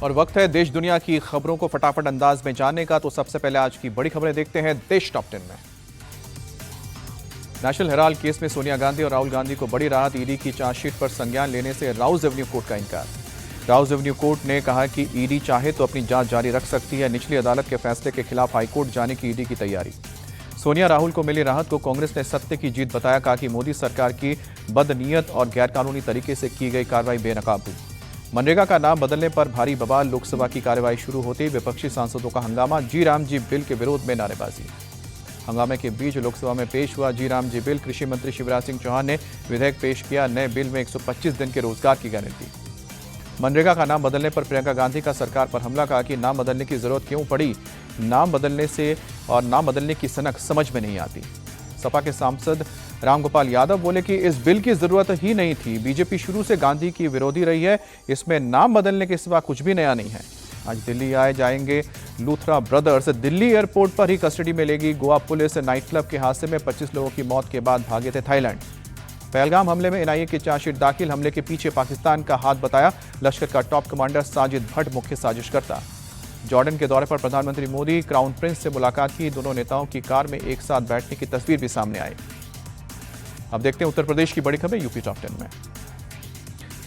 और वक्त है देश दुनिया की खबरों को फटाफट अंदाज में जानने का। तो सबसे पहले आज की बड़ी खबरें देखते हैं देश टॉप 10 में। नेशनल हेराल्ड केस में सोनिया गांधी और राहुल गांधी को बड़ी राहत। ईडी की चार्जशीट पर संज्ञान लेने से राउज एवेन्यू कोर्ट का इनकार। राउज एवेन्यू कोर्ट ने कहा कि ईडी चाहे तो अपनी जांच जारी रख सकती है। निचली अदालत के फैसले के खिलाफ हाईकोर्ट जाने की ईडी की तैयारी। सोनिया राहुल को मिली राहत को कांग्रेस ने सत्य की जीत बताया। कहा कि मोदी सरकार की बदनीयत और गैरकानूनी तरीके से की गई कार्रवाई बेनकाब हुई। मनरेगा का नाम बदलने पर भारी बवाल। लोकसभा की कार्यवाही शुरू होते ही विपक्षी सांसदों का हंगामा। जी राम जी बिल के विरोध में नारेबाजी। हंगामे के बीच लोकसभा में पेश हुआ जी राम जी बिल। कृषि मंत्री शिवराज सिंह चौहान ने विधेयक पेश किया। नए बिल में 125 दिन के रोजगार की गारंटी। मनरेगा का नाम बदलने पर प्रियंका गांधी का सरकार पर हमला। कहा कि नाम बदलने की जरूरत क्यों पड़ी। नाम बदलने से और नाम बदलने की सनक समझ में नहीं आती। सपा के सांसद रामगोपाल यादव बोले कि इस बिल की जरूरत ही नहीं थी। बीजेपी शुरू से गांधी की विरोधी रही है। इसमें नाम बदलने के सिवा कुछ भी नया नहीं है। आज दिल्ली आए जाएंगे लूथरा ब्रदर्स। दिल्ली एयरपोर्ट पर ही कस्टडी में लेगी गोवा पुलिस। नाइट क्लब के हादसे में 25 लोगों की मौत के बाद भागे थे थाईलैंड। पहलगाम हमले में एनआईए की चार्जशीट दाखिल। हमले के पीछे पाकिस्तान का हाथ बताया। लश्कर का टॉप कमांडर साजिद भट्ट मुख्य साजिशकर्ता। जॉर्डन के दौरे पर प्रधानमंत्री मोदी क्राउन प्रिंस से मुलाकात की। दोनों नेताओं की कार में एक साथ बैठने की तस्वीर भी सामने आई। अब देखते हैं उत्तर प्रदेश की बड़ी खबर यूपी टॉप 10 में।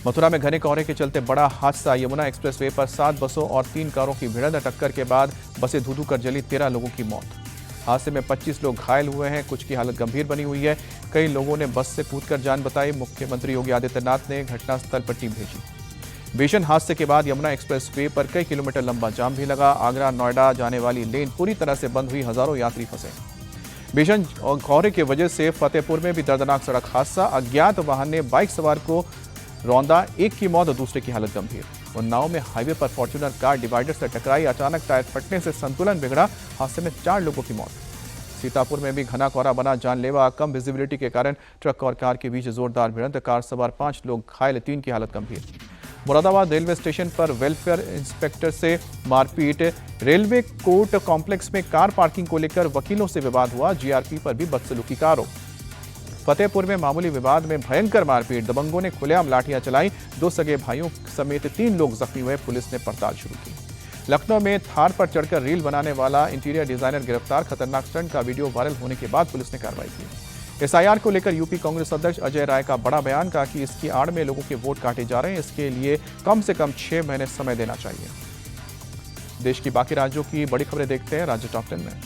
मथुरा में घने कोहरे के चलते बड़ा हादसा। यमुना एक्सप्रेसवे पर 7 बसों और 3 कारों की भिड़ंत टक्कर के बाद बसें धू-धू कर जली। 13 लोगों की मौत। हादसे में 25 लोग घायल हुए हैं। कुछ की हालत गंभीर बनी हुई है। कई लोगों ने बस से कूदकर जान बचाई। मुख्यमंत्री योगी आदित्यनाथ ने घटनास्थल पर टीम भेजी। भीषण हादसे के बाद यमुना एक्सप्रेसवे पर कई किलोमीटर लंबा जाम भी लगा। आगरा नोएडा जाने वाली लेन पूरी तरह से बंद हुई। हजारों यात्री फंसे। भीषण कोहरे की वजह से फतेहपुर में भी दर्दनाक सड़क हादसा। अज्ञात वाहन ने बाइक सवार को रौंदा। एक की मौत और दूसरे की हालत गंभीर। उन्नाव में हाईवे पर फॉर्च्यूनर कार डिवाइडर से टकराई। अचानक टायर फटने से संतुलन बिगड़ा। हादसे में 4 लोगों की मौत। सीतापुर में भी घना कोहरा बना जानलेवा। कम विजिबिलिटी के कारण ट्रक और कार के बीच जोरदार भिड़ंत। कार सवार 5 लोग घायल, 3 की हालत गंभीर। मुरादाबाद रेलवे स्टेशन पर वेलफेयर इंस्पेक्टर से मारपीट। रेलवे कोर्ट कॉम्प्लेक्स में कार पार्किंग को लेकर वकीलों से विवाद हुआ। जीआरपी पर भी बदसलूकी का आरोप। फतेहपुर में मामूली विवाद में भयंकर मारपीट। दबंगों ने खुलेआम लाठियां चलाई। 2 सगे भाइयों समेत 3 लोग जख्मी हुए। पुलिस ने पड़ताल शुरू की। लखनऊ में थार पर चढ़कर रील बनाने वाला इंटीरियर डिजाइनर गिरफ्तार। खतरनाक स्टंट का वीडियो वायरल होने के बाद पुलिस ने कार्रवाई की। एसआईआर को लेकर यूपी कांग्रेस अध्यक्ष अजय राय का बड़ा बयान। कहा कि इसकी आड़ में लोगों के वोट काटे जा रहे हैं। इसके लिए कम से कम 6 महीने समय देना चाहिए। देश की बाकी राज्यों की बड़ी खबरें देखते हैं राज्य टॉप 10 में।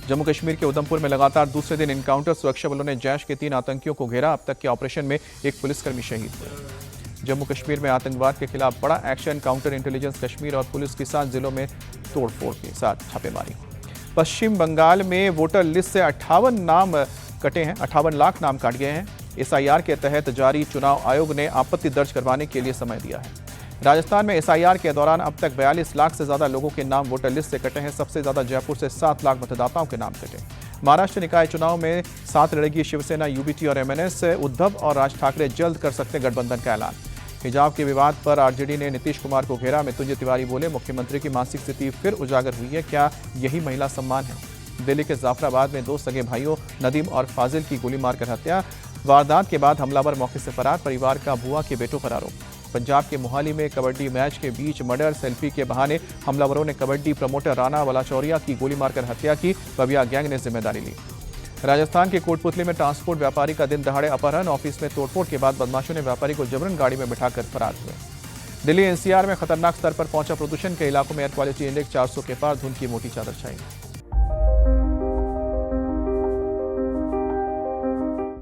जम्मू कश्मीर के उधमपुर में लगातार दूसरे दिन इनकाउंटर। सुरक्षा बलों ने जैश के 3 आतंकियों को घेरा। अब तक के ऑपरेशन में एक पुलिसकर्मी शहीद हुए। जम्मू कश्मीर में आतंकवाद के खिलाफ बड़ा एक्शन। काउंटर इंटेलिजेंस कश्मीर और पुलिस के साथ जिलों में तोड़फोड़ के साथ छापेमारी। पश्चिम बंगाल में वोटर लिस्ट से 58 नाम कटे हैं। 58 लाख नाम काट गए हैं। एसआईआर के तहत जारी चुनाव आयोग ने आपत्ति दर्ज करवाने के लिए समय दिया है। राजस्थान में एसआईआर के दौरान अब तक 42 लाख से ज्यादा लोगों के नाम वोटर लिस्ट से कटे हैं। सबसे ज्यादा जयपुर से 7 लाख मतदाताओं के नाम कटे। महाराष्ट्र निकाय चुनाव में साथ लड़ेगी शिवसेना, यूबीटी और एमएनएस। उद्धव और राज ठाकरे जल्द कर सकते गठबंधन का ऐलान। हिजाब के विवाद पर आरजेडी ने नीतीश कुमार को घेरा। मृत्युंजय तिवारी बोले मुख्यमंत्री की मानसिक स्थिति फिर उजागर हुई है। क्या यही महिला सम्मान है। दिल्ली के जाफराबाद में 2 सगे भाइयों नदीम और फाजिल की गोली मारकर हत्या। वारदात के बाद हमलावर मौके से फरार। परिवार का बुआ के बेटों पर आरोप। पंजाब के मोहाली में कबड्डी मैच के बीच मर्डर। सेल्फी के बहाने हमलावरों ने कबड्डी प्रमोटर राणा वलाचौरिया की गोली मारकर हत्या की। पबिया गैंग ने जिम्मेदारी ली। राजस्थान के कोटपुतली में ट्रांसपोर्ट व्यापारी का दिन दहाड़े अपहरण। ऑफिस में तोड़फोड़ के बाद बदमाशों ने व्यापारी को जबरन गाड़ी में बिठाकर फरार हुए। दिल्ली एनसीआर में खतरनाक स्तर पर पहुंचा प्रदूषण। के इलाकों में एयर क्वालिटी इंडेक्स 400 के पार। धुंध की मोटी चादर छाई।